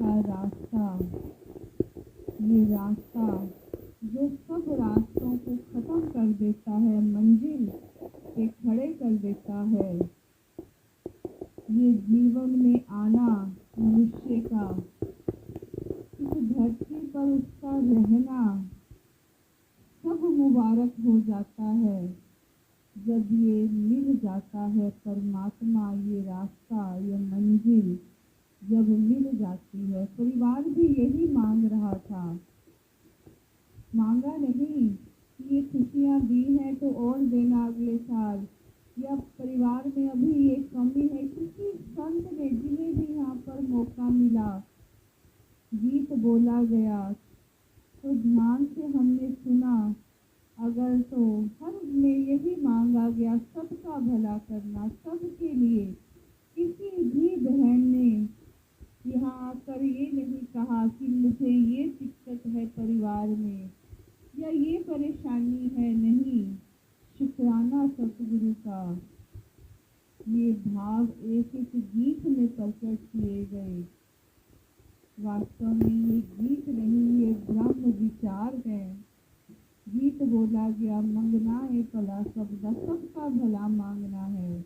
का रास्ता, ये रास्ता जो सब रास्तों को खत्म कर देता है, मंजिल पे खड़े कर देता है। ये जीवन में आना मनुष्य का, इस धरती पर उसका रहना सब मुबारक हो जाता है जब ये मिल जाता है परमात्मा। ये रास्ता, ये मंजिल जब मिल जाती है। परिवार भी यही मांग रहा था, मांगा नहीं कि ये खुशियाँ दी हैं तो और देना अगले साल, या परिवार में अभी ये कमी है। किसी संत ने, जिन्हें भी यहाँ पर मौका मिला, गीत बोला गया तो ध्यान से हमने सुना। अगर तो हर में यही मांगा गया, सबका भला करना, सबके लिए। किसी भी बहन ने यहाँ आकर ये नहीं कहा कि मुझे ये दिक्कत है परिवार में या ये परेशानी है, नहीं। शुक्राना सतगुरु का, ये भाव एक एक गीत में प्रकट किए गए। वास्तव में ये गीत नहीं, ये ब्रह्म विचार है। गीत बोला गया, मंगना है भला सबका, सबका भला मांगना है।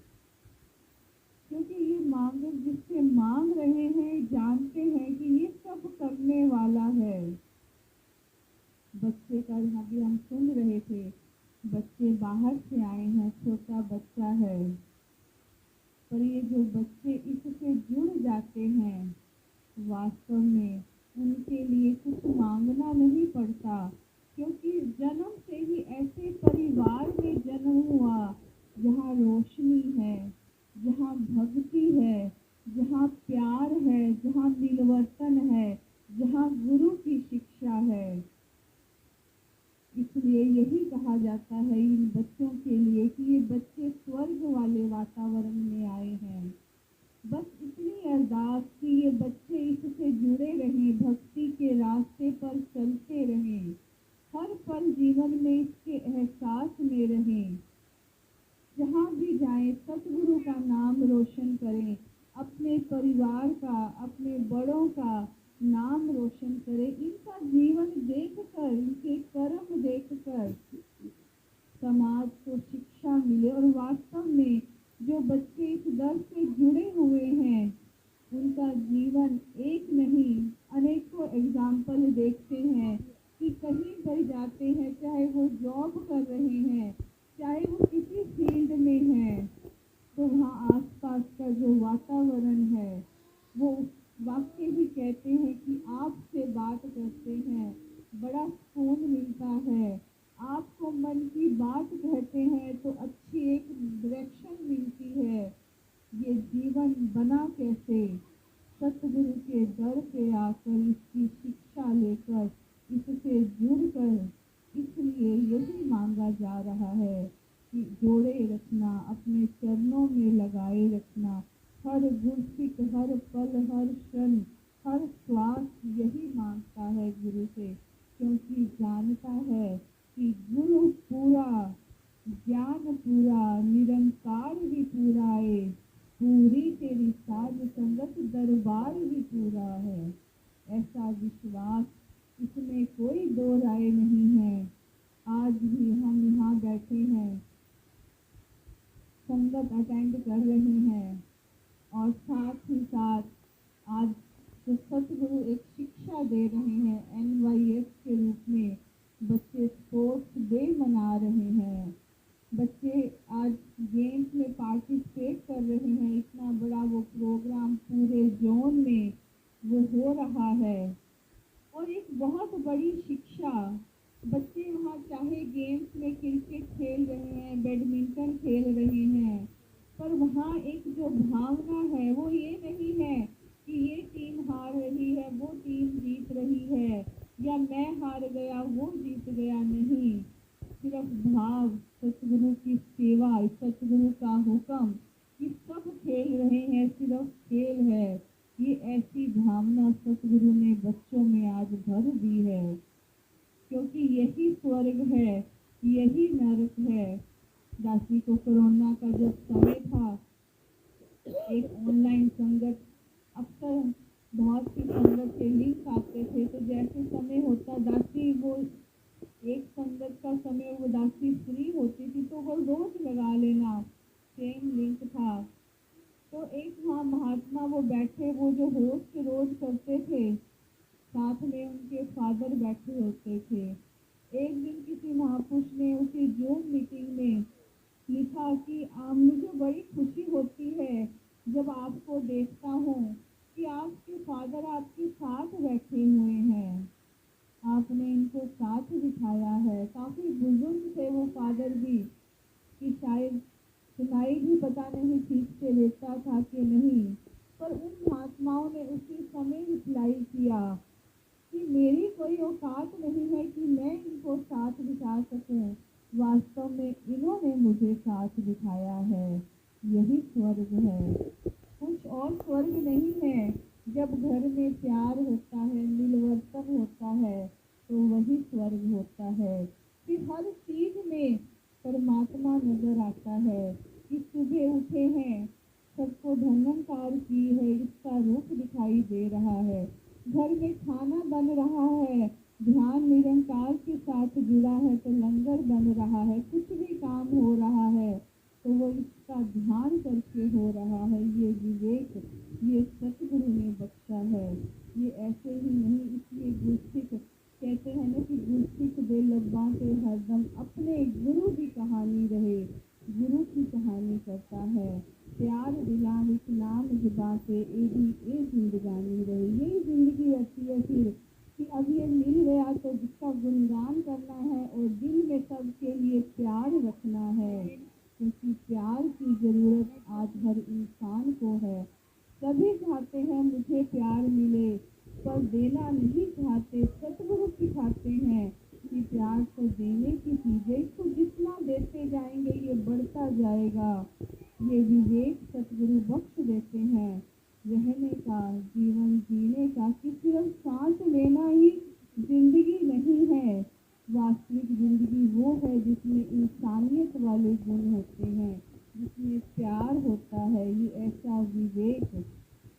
क्योंकि ये मांग, जिससे मांग रहे हैं, जानते हैं कि ये सब करने वाला है। बच्चे का यहाँ भी हम सुन रहे थे, बच्चे बाहर से आए हैं, छोटा बच्चा है, पर ये जो बच्चे इससे जुड़ जाते हैं, वास्तव में उनके लिए कुछ मांगना नहीं पड़ता। क्योंकि जन्म से ही ऐसे परिवार में जन्म हुआ जहाँ रोशनी है, जहाँ भक्ति है, जहाँ प्यार है, जहाँ मिलवर्तन है, जहाँ गुरु की शिक्षा है। इसलिए यही कहा जाता है इन बच्चों के लिए कि ये बच्चे स्वर्ग वाले वातावरण में आए हैं। बस इतनी अरदास कि ये बच्चे इससे जुड़े रहें, भक्ति के रास्ते पर चलते रहें, हर पल जीवन में इसके एहसास में रहें। जहाँ भी जाएं सतगुरु का नाम रोशन करें, अपने परिवार का, अपने बड़ों का नाम रोशन करें। इनका जीवन देखकर, इनके कर्म देखकर समाज को शिक्षा मिले। और वास्तव में जो बच्चे इस दर से जुड़े हुए हैं, उनका जीवन एक नहीं अनेकों एग्जाम्पल देखते हैं कि कहीं पर जाते हैं, चाहे वो जॉब कर रहे हैं, चाहे वो किसी फील्ड में हैं, तो वहाँ आसपास का जो वातावरण है वो वाकई ही कहते हैं कि आपसे बात करते हैं बड़ा सुकून मिलता है। आपको मन की बात कहते हैं तो अच्छी एक डायरेक्शन मिलती है। ये जीवन बना कैसे? सतगुरु के दर पे आकर, इसकी शिक्षा लेकर, इससे जुड़कर। इसलिए यही मांगा जा रहा है कि जोड़े रखना, अपने चरणों में लगाए रखना, हर गुरसिक, हर पल, हर क्षण, हर श्वास यही मांगता है गुरु से। क्योंकि जानता है कि गुरु पूरा, ज्ञान पूरा, निरंकार ही पूरा है, पूरी तेरी साज संगत दरबार ही पूरा है। ऐसा विश्वास, इसमें कोई दो राय नहीं है। आज भी हम यहाँ बैठे हैं, संगत अटेंड कर रहे हैं, और साथ ही साथ आज जो सतगुरु एक शिक्षा दे रहे हैं NYS के रूप में, बच्चे स्पोर्ट्स डे मना रहे हैं, बच्चे आज गेम्स में पार्टिसिपेट कर रहे हैं। इतना बड़ा वो प्रोग्राम पूरे जोन में वो हो रहा है, और एक बहुत बड़ी शिक्षा। बच्चे वहाँ चाहे गेम्स में क्रिकेट खेल रहे हैं, बैडमिंटन खेल रहे हैं, पर वहाँ एक जो भावना है वो ये नहीं है कि ये टीम हार रही है, वो टीम जीत रही है, या मैं हार गया, वो जीत गया। नहीं, सिर्फ भाव, सतगुरु की सेवा, सतगुरु का हुक्म कि सब खेल रहे हैं, सिर्फ खेल है। ये ऐसी भावना सतगुरु ने बच्चों में आज भर दी है, क्योंकि यही स्वर्ग है, यही नरक है। दासी को कोरोना का जब समय था, एक ऑनलाइन संगत, अक्सर बहुत सी संगत थे, लिंक आते थे, तो जैसे समय होता दासी वो एक संगत का समय वो दासी फ्री होती थी तो वो रोज लगा लेना, सेम लिंक था। तो एक वहाँ महात्मा वो बैठे, वो जो होस्ट रोज करते थे, साथ में उनके फादर बैठे होते थे। एक दिन किसी महापुरुष ने उसी जूम मीटिंग में लिखा कि मुझे बड़ी खुशी होती है जब आपको देखता हूँ कि आपके फादर आपके साथ बैठे हुए हैं, आपने इनको साथ बिठाया है। काफी बुजुर्ग थे वो फादर भी, कि शायद सुनाई भी पता नहीं ठीक से देता था कि नहीं, पर उन महात्माओं ने उसी समय रिप्लाई किया कि मेरी कोई औकात नहीं है कि मैं इनको साथ बिठा सकूं, वास्तव में इन्होंने मुझे साथ बिठाया है, यही स्वर्ग है। कुछ और स्वर्ग नहीं है। जब घर में प्यार होता है, मिलवर्तन होता है, तो वही स्वर्ग होता है। कि हर चीज में परमात्मा नजर आता है। कि सुबह उठे हैं, सबको धन्यकार की है, इसका रूप दिखाई दे रहा है। घर में खाना बन रहा है, ध्यान निरंकार के साथ जुड़ा है तो लंगर बन रहा है। कुछ भी काम हो रहा है तो वो इसका ध्यान करके हो रहा है। ये विवेक, ये सतगुरु ने बख्शा है, ये ऐसे ही नहीं। इसलिए गुरसिख कहते हैं ना कि गुरसिख दे लब्बाते हरदम, अपने गुरु की कहानी रहे, गुरु की कहानी करता है। प्यार दिला विच नाम जुबाते ए जिंदगानी रहे, यही जिंदगी रहती है फिर कि अब ये मिल गया तो जिसका गुणगान करना है और दिल में सबके लिए प्यार रखना है, क्योंकि प्यार की जरूरत आज हर इंसान को है। सभी चाहते हैं मुझे प्यार मिले, पर देना नहीं चाहते। सतगुरु सिखाते हैं कि प्यार तो देने की चीजें, इसको जितना देते जाएंगे ये बढ़ता जाएगा। ये विवेक सतगुरु बख्श देते हैं, रहने का, जीवन जीने का, कि सिर्फ सांस लेना ही जिंदगी नहीं है। वास्तविक जिंदगी वो है जिसमें इंसानियत वाले गुण होते हैं, जिसमें प्यार होता है। ये ऐसा विवेक,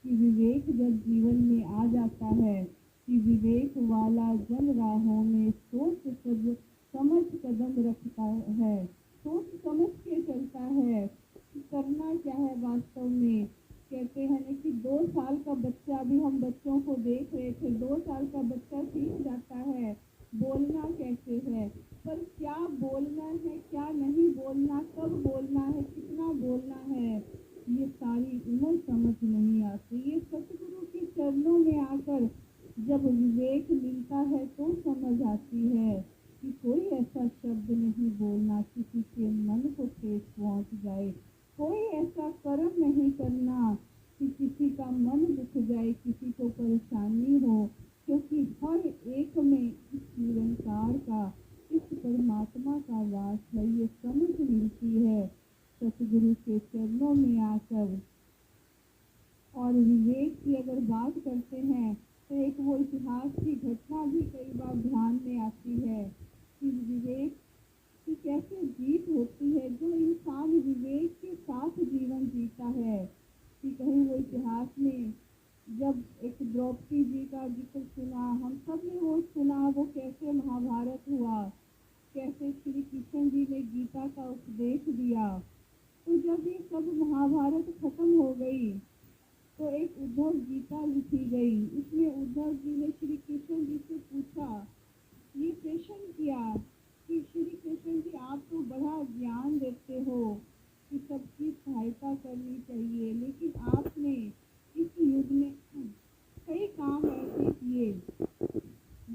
कि विवेक जब जीवन में आ जाता है, कि विवेक वाला जन राहों में सोच सब समझ कदम रखता है, सोच समझ के चलता है कि करना क्या है वास्तव में। कहते हैं ना कि 2 साल का बच्चा, अभी हम बच्चों को देख रहे थे, 2 साल का बच्चा सीख जाता है बोलना कैसे है, पर क्या बोलना है, क्या नहीं बोलना, कब बोलना है, कितना बोलना है, ये सारी उम्र समझ नहीं आती। ये सतगुरु के चरणों में आकर जब विवेक मिलता है तो समझ आती है कि कोई ऐसा शब्द नहीं बोलना किसी के मन को ठेस पहुंच जाए, कोई ऐसा कर्म नहीं करना कि किसी का मन दुख जाए, किसी को परेशानी हो, क्योंकि हर एक में इस निरंकार का, इस परमात्मा का वास है। ये समझ मिलती है सतगुरु के चरणों में आकर। और विवेक की अगर बात करते हैं तो एक वो इतिहास की घटना भी कई बार ध्यान में आती है कि विवेक की कैसे जीत होती है। जो इंसान विवेक के साथ जीवन जीता है, कि कहीं वो इतिहास में जब एक द्रौपदी जी का जिक्र सुना, हम सब ने वो सुना, वो कैसे महाभारत हुआ, कैसे श्री कृष्ण जी ने गीता का उपदेश दिया। तो जब ये सब महाभारत खत्म हो गई तो एक उद्धव गीता लिखी गई। इसमें उद्धव जी ने श्री कृष्ण जी से पूछा, ये प्रश्न किया कि श्री कृष्ण जी आप तो बड़ा ज्ञान देते हो कि सबकी सहायता करनी चाहिए, लेकिन आपने इस युग में कई काम ऐसे किए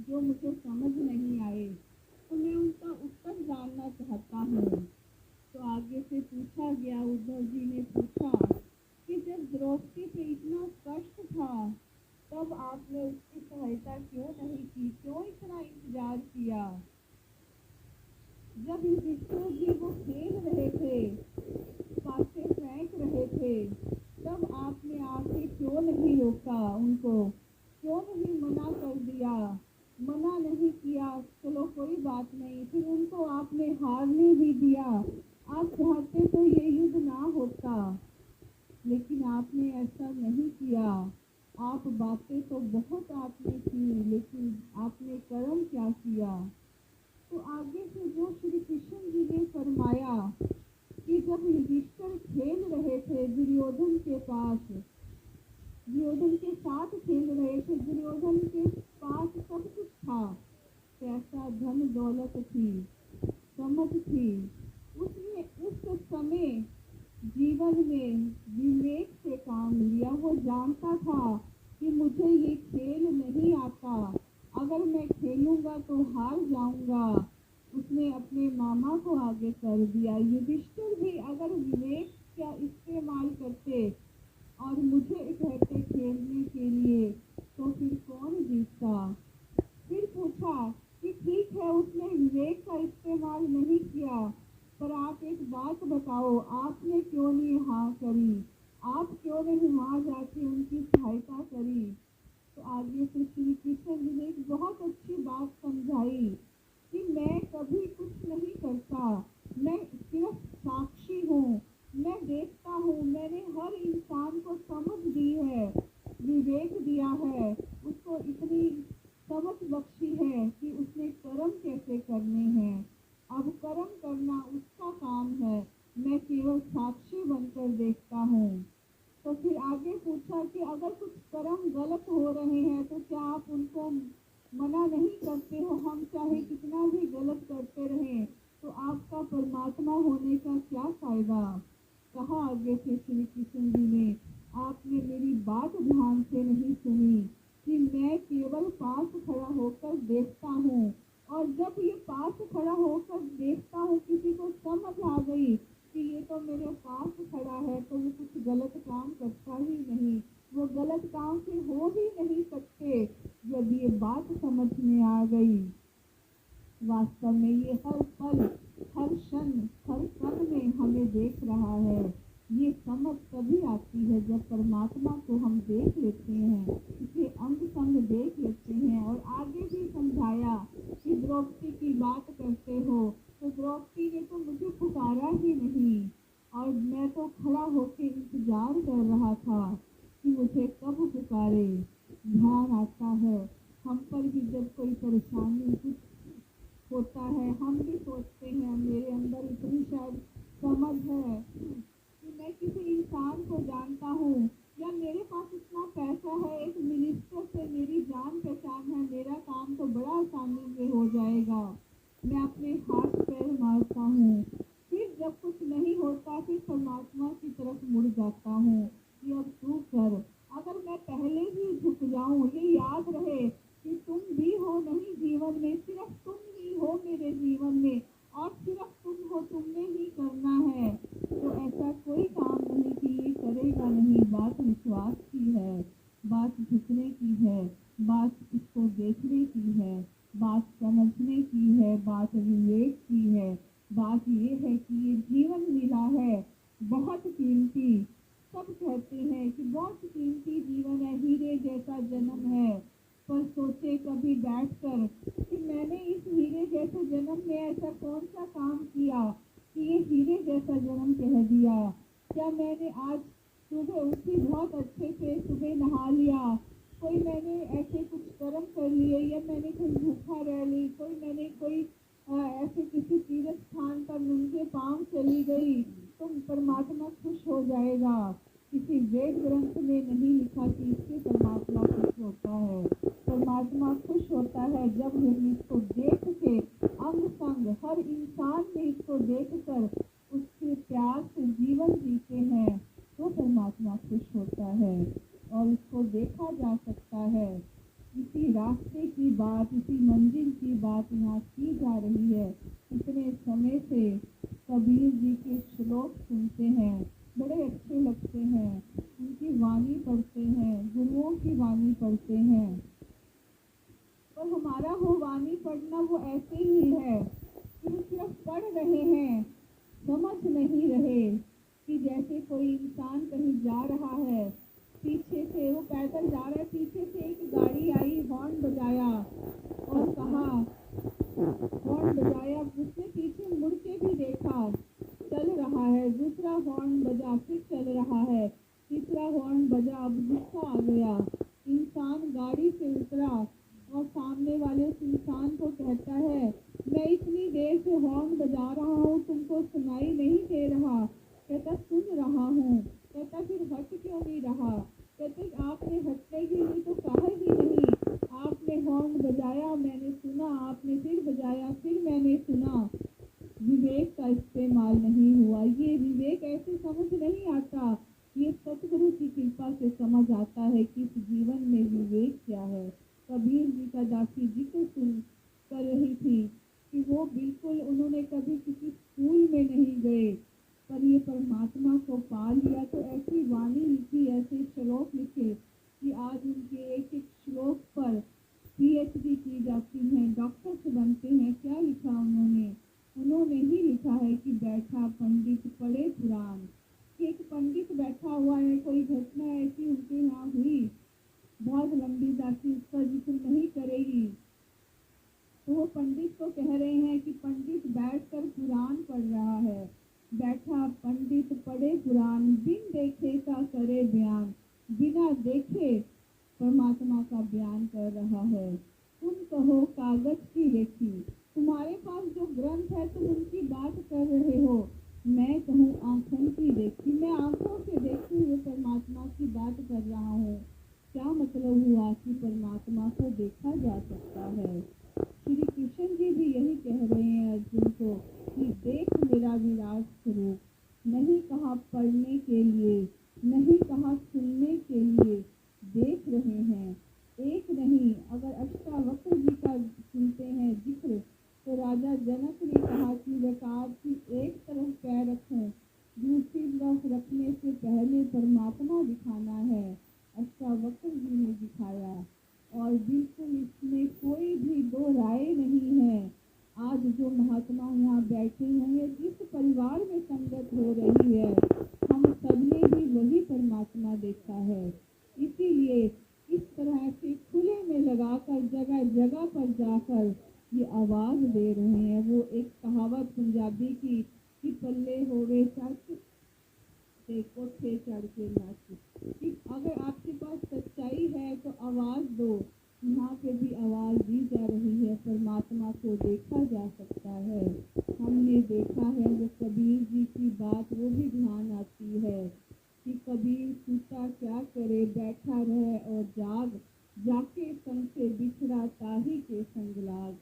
जो मुझे समझ नहीं आए, तो मैं उनका उत्तर जानना चाहता हूँ। तो आगे से पूछा गया, उद्धव जी ने पूछा कि जब द्रौपदी पे इतना कष्ट था तब आपने उसकी सहायता क्यों नहीं की, क्यों इतना इंतजार किया। जब युधिष्ठिर जी वो खेल रहे थे, पासे फेंक रहे थे, तब आपने आके क्यों नहीं रोका उनको, क्यों नहीं मना कर दिया। मना नहीं किया, चलो कोई बात नहीं, फिर उनको आपने हारने भी दिया। आप चाहते तो ये युद्ध ना होता, लेकिन आपने ऐसा नहीं किया। आप बातें तो बहुत आपने की, लेकिन आपने कर्म क्या किया। तो आगे से जो श्री कृष्ण जी ने फरमाया कि जब युधिष्ठिर खेल रहे थे दुर्योधन के पास, दुर्योधन के साथ खेल रहे थे, दुर्योधन के पास सब कुछ था, पैसा धन दौलत थी, समझ थी। उसने उस समय जीवन में विवेक से काम लिया। वो जानता था कि मुझे ये खेल नहीं आता, अगर मैं खेलूंगा तो हार जाऊंगा। उसने अपने मामा को आगे कर दिया। युधिष्ठिर भी अगर विवेक का इस्तेमाल करते और मुझे कहते खेलने के लिए, तो फिर कौन जीतता। फिर पूछा कि ठीक है, उसने विवेक का इस्तेमाल नहीं किया, पर आप एक बात बताओ, आपने क्यों नहीं हाँ करी, आप क्यों नहीं वहां जाके उनकी सहायता करी। तो आगे से श्री कृष्ण जी ने एक बहुत अच्छी बात समझाई कि मैं कभी कुछ नहीं करता, मैं सिर्फ साक्षी हूँ, मैं देखता हूँ। मैंने हर इंसान को समझ दी है, विवेक दिया है, उसको इतनी समझ बख्शी है कि उसने कर्म कैसे करने हैं। अब कर्म करना उसका काम है, मैं केवल साक्षी बनकर देखता हूँ। तो फिर आगे पूछा कि अगर कुछ कर्म गलत हो रहे हैं तो क्या आप उनको मना नहीं करते हो। हम चाहे कितना भी गलत करते रहें तो आपका परमात्मा होने का क्या फायदा। कहा आगे से श्री कृष्ण जी ने, आपने मेरी बात ध्यान से नहीं सुनी कि मैं केवल पास खड़ा होकर देखता हूँ, और जब ये पास खड़ा होकर देखता हूँ, किसी को समझ आ गई कि ये तो मेरे पास खड़ा है, तो वो कुछ गलत काम करता ही नहीं, वो गलत काम फिर हो ही नहीं सकते। जब ये बात समझ में आ गई, वास्तव में ये हर पल, हर क्षण, हर कण में हमें देख रहा है। ये समझ तभी आती है जब परमात्मा को हम देख लेते हैं, इसे अंग संग देख लेते हैं। और आगे भी समझाया कि द्रौपदी की बात करते हो, तो द्रौपदी ने तो मुझे पुकारा ही नहीं, और मैं तो खड़ा होकर इंतजार कर रहा था कि मुझे कब पुकारे। ध्यान आता है हम पर भी जब कोई परेशानी कुछ होता है, हम भी सोचते हैं मेरे अंदर इतनी शायद समझ है कि मैं किसी इंसान को जानता हूँ, या मेरे पास इतना पैसा है, एक मिनिस्टर से मेरी जान पहचान है, मेरा काम तो बड़ा आसानी से हो जाएगा। मैं अपने हाथ पैर मारता हूँ, फिर जब कुछ नहीं होता फिर परमात्मा की तरफ मुड़ जाता हूँ कि अब तू कर। अगर मैं पहले ही झुक जाऊं, ये याद रहे कि तुम भी हो नहीं जीवन में, सिर्फ तुम ही हो मेरे जीवन में, और सिर्फ तुम हो, तुमने ही करना है। तो ऐसा कोई काम नहीं कि ये करेगा नहीं। बात विश्वास की है, बात झुकने की है, बात इसको देखने की है, बात समझने की है, बात विवेक की है। बात ये है कि ये जीवन मिला है बहुत कीमती। सब कहते हैं कि बहुत कीमती जीवन है, हीरे जैसा जन्म है। पर सोचे कभी बैठकर कि मैंने इस हीरे जैसे जन्म में ऐसा कौन सा काम किया कि ये हीरे जैसा जन्म कह दिया। क्या मैंने आज सुबह उठी, बहुत अच्छे से सुबह नहा लिया, कोई मैंने ऐसे कुछ कर्म कर लिए, या मैंने कोई भूखा रह ली, कोई मैंने कोई ऐसे किसी तीर्थ स्थान पर नंगे पांव चली गई, तो परमात्मा खुश हो जाएगा। किसी वेद ग्रंथ में नहीं लिखा कि इससे परमात्मा खुश होता है। परमात्मा खुश होता है जब हम इसको देख के अंग संग, हर इंसान में इसको देख कर उसके प्यार से जीवन जीते हैं, तो परमात्मा खुश होता है। और इसको देखा जा सकता है। इसी रास्ते की बात, इसी मंजिल की बात यहाँ की जा रही है। इतने समय से कबीर जी के श्लोक सुनते हैं, बड़े अच्छे लगते हैं, उनकी वाणी पढ़ते हैं, गुरुओं की वाणी पढ़ते हैं। पर हमारा वो वाणी पढ़ना वो ऐसे ही है कि वो सिर्फ पढ़ रहे हैं, समझ नहीं रहे। कि जैसे कोई इंसान कहीं जा रहा है, पीछे से वो पैदल जा रहा है, पीछे से एक गाड़ी आई, हॉर्न बजाया और कहा, हॉर्न बजाया, उसने पीछे मुड़ के भी देखा, चल रहा है। दूसरा हॉर्न बजा, फिर चल रहा है। तीसरा हॉर्न बजा, अब गुस्सा आ गया, इंसान गाड़ी से उतरा और सामने वाले उस इंसान को कहता है, मैं इतनी देर से हॉर्न बजा रहा हूँ, तुमको सुनाई नहीं दे रहा? कहता, सुन रहा हूँ। कहता, फिर हट क्यों नहीं रहा? कहते, आपने हटने के लिए तो कहा ही नहीं। आपने हॉर्न बजाया, मैंने सुना, आपने फिर बजाया, फिर मैंने सुना। विवेक का इस्तेमाल नहीं हुआ। ये विवेक ऐसे समझ नहीं आता। ये सतगुरु की कृपा से समझ आता है कि इस जीवन में विवेक क्या है। कबीर जी का दासी जी को सुन कर रही थी कि वो बिल्कुल उन्होंने कभी किसी स्कूल में नहीं गए, पर ये परमात्मा को पा लिया तो ऐसी वाणी लिखी, ऐसे श्लोक लिखे कि आज उनके एक एक श्लोक पर पीएचडी की जाती है, डॉक्टर्स बनते हैं। क्या लिखा उन्होंने? उन्होंने ही लिखा है कि बैठा पंडित पढ़े पुराण। कि एक पंडित बैठा हुआ है, कोई घटना ऐसी उनके यहाँ हुई, बहुत लंबी दासी उसका जिक्र नहीं करेगी, तो वो पंडित को कह रहे हैं कि पंडित बैठकर पुराण पढ़ रहा है। बैठा पंडित पढ़े पुराण, बिन देखे का करे बयान। बिना देखे परमात्मा का बयान कर रहा है। तुम कहो कागज की लेखी, तुम्हारे पास जो ग्रंथ है तुम उनकी बात कर रहे हो। मैं कहूँ आंखों की देखी, मैं आंखों से देखे हुए परमात्मा की बात कर रहा हूँ। क्या मतलब हुआ कि परमात्मा को देखा जा सकता है? श्री कृष्ण जी भी यही कह रहे हैं अर्जुन को कि देख मेरा विराट स्वरूप। नहीं कहा पढ़ने के लिए, नहीं कहा सुनने के लिए, देख रहे हैं। एक नहीं, अगर अष्टावक्र जी का सुनते हैं जिक्र, तो राजा जनक ने कहा कि रकाब की एक तरफ पैर रखें, दूसरी तरफ रखने से पहले परमात्मा दिखाना है। अष्टावक्र जी ने दिखाया और बिल्कुल इसमें कोई भी दो राय नहीं है। आज जो महात्मा यहाँ बैठे होंगे, जिस परिवार में संगत हो रही है, हम सबने भी वही परमात्मा देखा है। इसीलिए इस तरह से खुले में लगाकर जगह जगह पर जाकर ये आवाज दे रहे हैं। वो एक कहावत पंजाबी की कि पल्ले होवे सच से कोठे चढ़ के नाच। कि अगर आपके पास सच्चाई है तो आवाज दो। यहाँ पे भी आवाज दी जा रही है, परमात्मा को देखा जा सकता है। हमने देखा है, वो कबीर जी की बात वो भी ध्यान आती है कि कबीर सूता क्या करे, बैठा रहे और जाके संग से बिछड़ा ताही के संग लाग।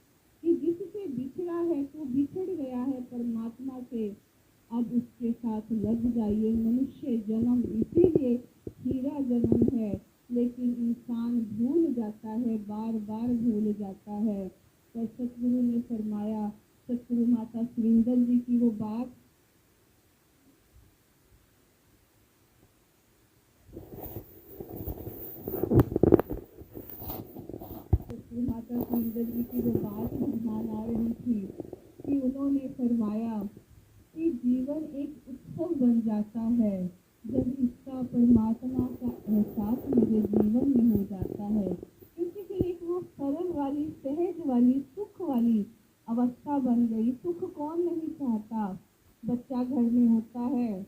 कि जिससे बिछड़ा है तो बिछड़ गया है परमात्मा से, अब उसके साथ लग जाइए। मनुष्य जन्म इसीलिए हीरा जन्म है, लेकिन इंसान भूल जाता है, बार बार भूल जाता है। पर सतगुरु ने फरमाया, सतगुरु माता सुरिंदर जी की वो बात, सतगुरु माता सुरिंदर जी की वो बात ध्यान आ रही थी कि उन्होंने फरमाया कि जीवन एक उत्सव बन जाता है जब इसका परमात्मा का एहसास मेरे जीवन में हो जाता है। क्योंकि फिर एक वो सरल वाली, सहज वाली, सुख वाली अवस्था बन गई। सुख कौन नहीं चाहता? बच्चा घर में होता है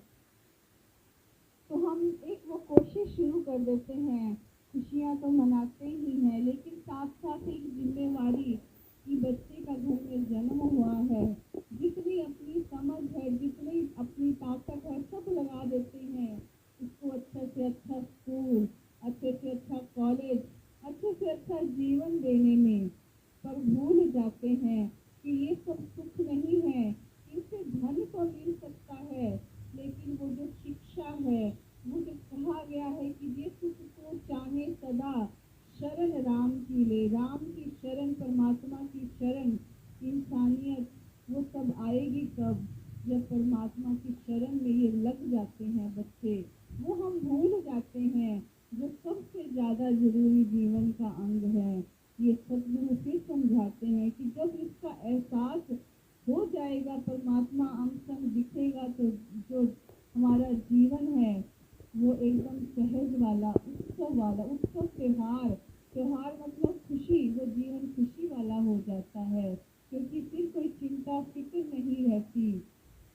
तो हम एक वो कोशिश शुरू कर देते हैं, खुशियाँ तो मनाते ही हैं, लेकिन साथ साथ एक जिम्मेवारी कि बच्चे का घर में जन्म हुआ है, जितनी अपनी समझ है, जितनी अपनी ताकत है, सब लगा देते हैं उसको अच्छा से अच्छा स्कूल, अच्छे से अच्छा कॉलेज, अच्छे से अच्छा जीवन देने में। पर भूल जाते हैं कि ये सब सुख नहीं है। इनसे धन तो मिल सकता है, लेकिन वो जो शिक्षा है, वो जो कहा गया है कि ये सुख को चाहे सदा, शरण राम की ले। राम की शरण, परमात्मा की शरण, इंसानियत, वो सब आएगी कब? जब परमात्मा की शरण में ये लग जाते हैं बच्चे। वो हम भूल जाते हैं जो सबसे ज्यादा जरूरी जीवन का अंग है। ये सदगुरु फिर समझाते हैं कि जब इसका एहसास हो जाएगा, परमात्मा अंग संग दिखेगा, तो जो हमारा जीवन है वो एकदम सहज वाला, उत्सव वाला, उत्सव त्योहार, त्योहार मतलब खुशी, वो जीवन खुशी वाला हो जाता है। क्योंकि फिर कोई चिंता फिक्र नहीं रहती।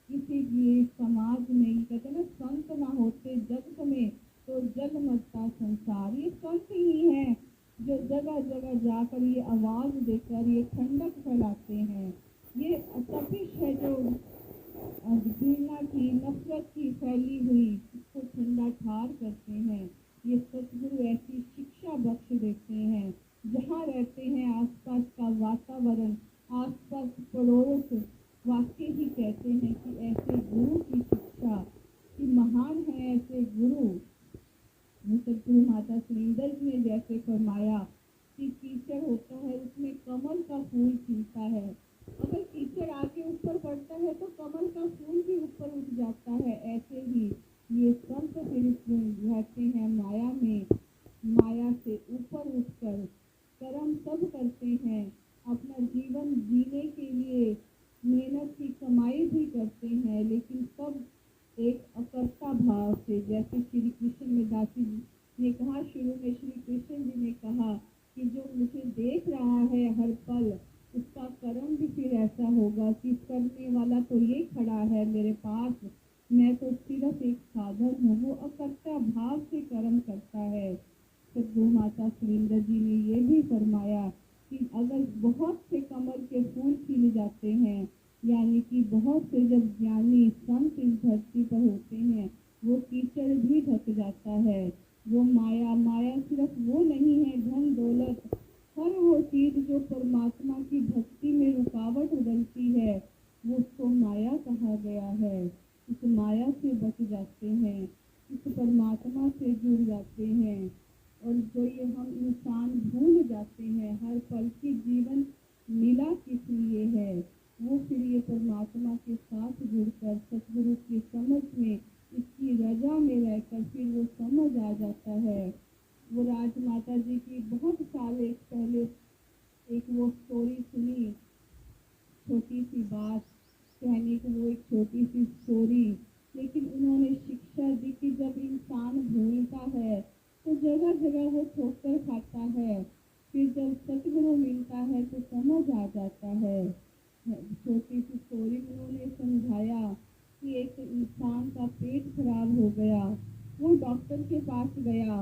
इसीलिए समाज में कहते ना, संत ना होते जग में तो जग समझता संसार। ये संत ही हैं जो जगह जगह जाकर ये आवाज देकर ये ठंडक फैलाते हैं। ये तपिश है जो घृणा की, नफरत की फैली हुई, इसको ठंडा ठार करते हैं। ये सतगुरु ऐसी शिक्षा बख्श देते हैं। जहाँ रहते हैं आसपास का वातावरण, आसपास पड़ोस, वाकई ही कहते हैं कि ऐसे गुरु की शिक्षा, कि महान है ऐसे गुरु। सतगुरु माता सुरेंद्र जी ने जैसे फरमाया कि कीचड़ होता है उसमें कमल का फूल खिलता है। अगर कीचड़ आके ऊपर पड़ता है तो कमल का फूल भी ऊपर उठ जाता है। ऐसे ही ये संत फिर रहते हैं माया में, माया से ऊपर उठकर कर्म सब करते हैं। अपना जीवन जीने के लिए मेहनत की कमाई भी करते हैं, लेकिन सब एक अकर्ता भाव से। जैसे श्री कृष्ण में दासी जी ने कहा, शुरू में श्री कृष्ण जी ने कहा कि जो मुझे देख रहा है हर पल, उसका कर्म भी फिर ऐसा होगा कि करने वाला तो ये खड़ा है मेरे पास, मैं तो सिर्फ एक साधन हूँ। वो अकर्ता भाव से कर्म करता है। सतगुरु माता सुरेंद्र जी ने ये भी फरमाया कि अगर बहुत से कमल के फूल खिल जाते हैं, यानी कि बहुत से जब ज्ञानी संत इस धरती पर होते हैं, वो कीचड़ भी ढक जाता है। वो माया, माया सिर्फ वो नहीं है धन दौलत, हर वो चीज जो परमात्मा की भक्ति में रुकावट बनती है, वो उसको माया कहा गया है। इस माया से बच जाते हैं, इस परमात्मा से जुड़ जाते हैं। और जो ये हम इंसान भूल जाते हैं हर पल की जीवन मिला किस लिए है, वो फिर ये परमात्मा के साथ जुड़कर सतगुरु की समझ में, इसकी रजा में रहकर फिर वो समझ आ जाता है। वो राजमाता जी की बहुत साल एक पहले एक वो स्टोरी सुनी, छोटी सी बात कहने को वो एक छोटी सी स्टोरी, लेकिन उन्होंने शिक्षा दी कि जब इंसान भूलता है तो जगह जगह वो ठोकर खाता है, फिर जब सतगुरु मिलता है तो समझ आ जाता है। छोटी सी स्टोरी में उन्होंने समझाया कि एक इंसान का पेट खराब हो गया, वो डॉक्टर के पास गया,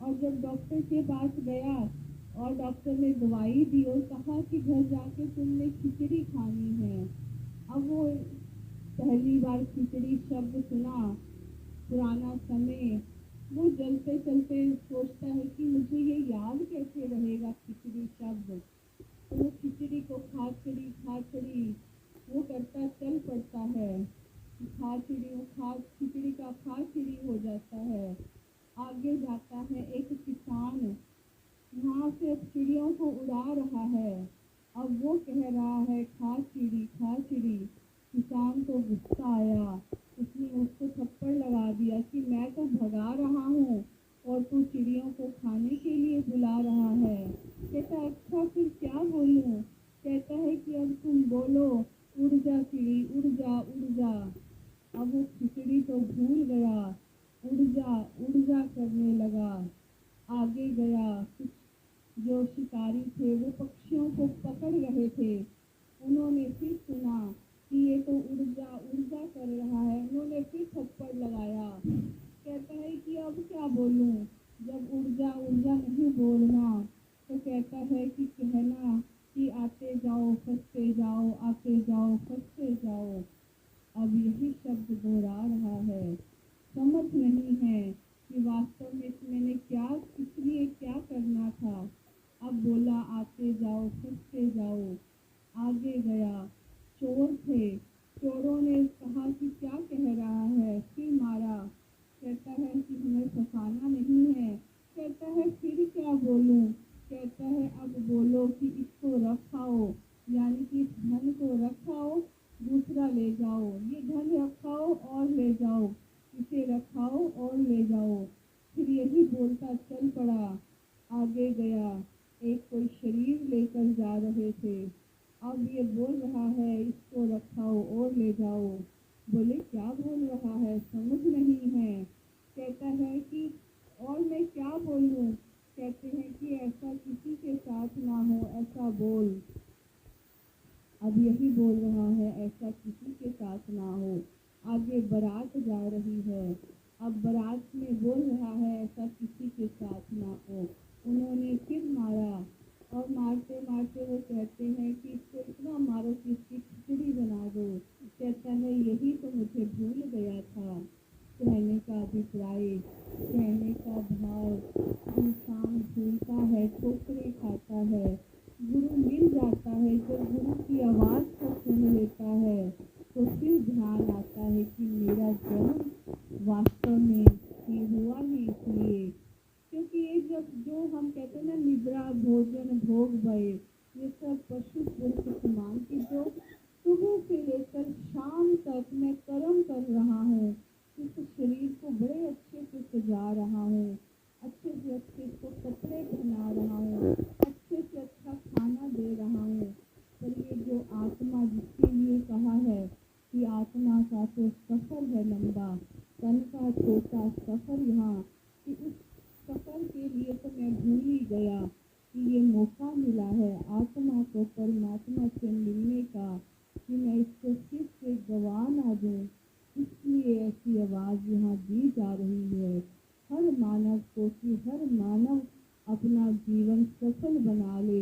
और जब डॉक्टर के पास गया और डॉक्टर ने दवाई दी और कहा कि घर जाके तुमने खिचड़ी खानी है। अब वो पहली बार खिचड़ी शब्द सुना, पुराना समय, वो चलते चलते सोचता है कि मुझे ये याद कैसे रहेगा खिचड़ी शब्द। तो वो खिचड़ी को खाचड़ी खाचड़ी वो करता चल पड़ता है। खाचड़ी वो खा खिचड़ी का खाचड़ी हो जाता है। आगे जाता है एक किसान, वहाँ से अब चिड़ियों को उड़ा रहा है। अब वो कह रहा है खा चिड़ी। किसान को गुस्सा आया, उसने उसको थप्पड़ लगा दिया कि मैं तो भगा रहा हूँ और तू चिड़ियों को खाने के लिए बुला रहा है। कहता अच्छा फिर क्या बोलूँ? कहता है कि अब तुम बोलो, उड़ जा चिड़ी उड़ जा उड़ जा। अब वो खिचड़ी तो भूल गया, उड़ जा करने लगा। आगे गया, कुछ जो शिकारी थे वो पक्षियों को पकड़ रहे थे, उन्होंने फिर सुना कि ये तो उड़ जा कर रहा है, उन्होंने फिर थप्पड़ लगाया। कहता है कि अब क्या बोलूं? जब उड़ जा नहीं बोलना, तो कहता है कि कहना कि आते जाओ फंसते जाओ, आते जाओ फंसते जाओ। अब यही शब्द दोहरा रहा है। समझ नहीं है कि वास्तव में मैंने क्या, इसलिए क्या करना था। अब बोला आते जाओ फंसते जाओ। आगे गया, चोर थे, चोरों ने कहा कि क्या कह रहा है, फिर मारा। कहता है कि हमें फंसाना नहीं है। कहता है फिर क्या बोलूं? कहता है अब बोलो कि इसको रखाओ, यानी कि इस धन को रखाओ, दूसरा ले जाओ, ये धन रखाओ और ले जाओ, इसे रखाओ और ले जाओ। फिर यही बोलता चल पड़ा। आगे गया, एक कोई शरीर लेकर जा रहे थे। अब ये बोल रहा है इसको रखाओ और ले जाओ। बोले क्या बोल रहा है, समझ नहीं है। कहता है कि और मैं क्या बोलूं? कहते हैं कि ऐसा किसी के साथ ना हो, ऐसा बोल। अब यही बोल रहा है ऐसा किसी के साथ ना हो। आगे बारात जा रही है, अब बारात में बोल रहा है ऐसा किसी के साथ ना हो। उन्होंने फिर मारा और मारते मारते वो कहते हैं कि इसको इतना मारो कि इसकी खिचड़ी बना दो। कहता है यही तो मुझे भूल गया था। कहने का अभिप्राय, कहने का भाव, इंसान भूलता है, ठोकरें खाता है, गुरु मिल जाता है। जब गुरु की आवाज़ को सुन लेता है तो फिर ध्यान आता है कि मेरा जन्म वास्तव में ये हुआ ही इसलिए, क्योंकि ये जब जो हम कहते हैं ना निद्रा भोजन भोग भय, ये सब पशु पुरुष समान की जो सुबह से लेकर शाम तक मैं कर्म कर रहा हूँ, इस शरीर को बड़े अच्छे से सजा रहा हूँ, अच्छे से अच्छे इसको कपड़े पहना रहा हूँ, अच्छे से अच्छा खाना दे रहा हूँ। पर ये जो आत्मा जिसके लिए कहा है कि आत्मा का तो सफर है लंबा, तन का छोटा सफर यहाँ, कि उस सफर के लिए तो मैं भूल ही गया कि ये मौका मिला है आत्मा को परमात्मा से मिलने का, कि मैं इसको फिर से गवा ना दूँ। इसलिए ऐसी आवाज़ यहाँ दी जा रही है हर मानव को कि हर मानव अपना जीवन सफल बना ले,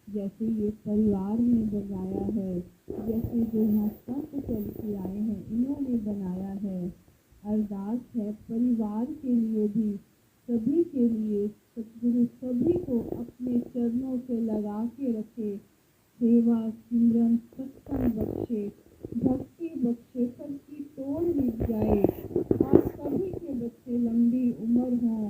जैसे ये परिवार ने बनाया है, जैसे जो यहाँ संत चल के आए हैं इन्होंने बनाया है। अरदास है परिवार के लिए भी, सभी के लिए सतगुरु सभी को अपने चरणों से लगा के रखे, सेवा सिमरन सत्संग बख्शे, भक्ति बख्शे, सबकी तोड़ मिट जाए और सभी के बच्चे लंबी उम्र हों,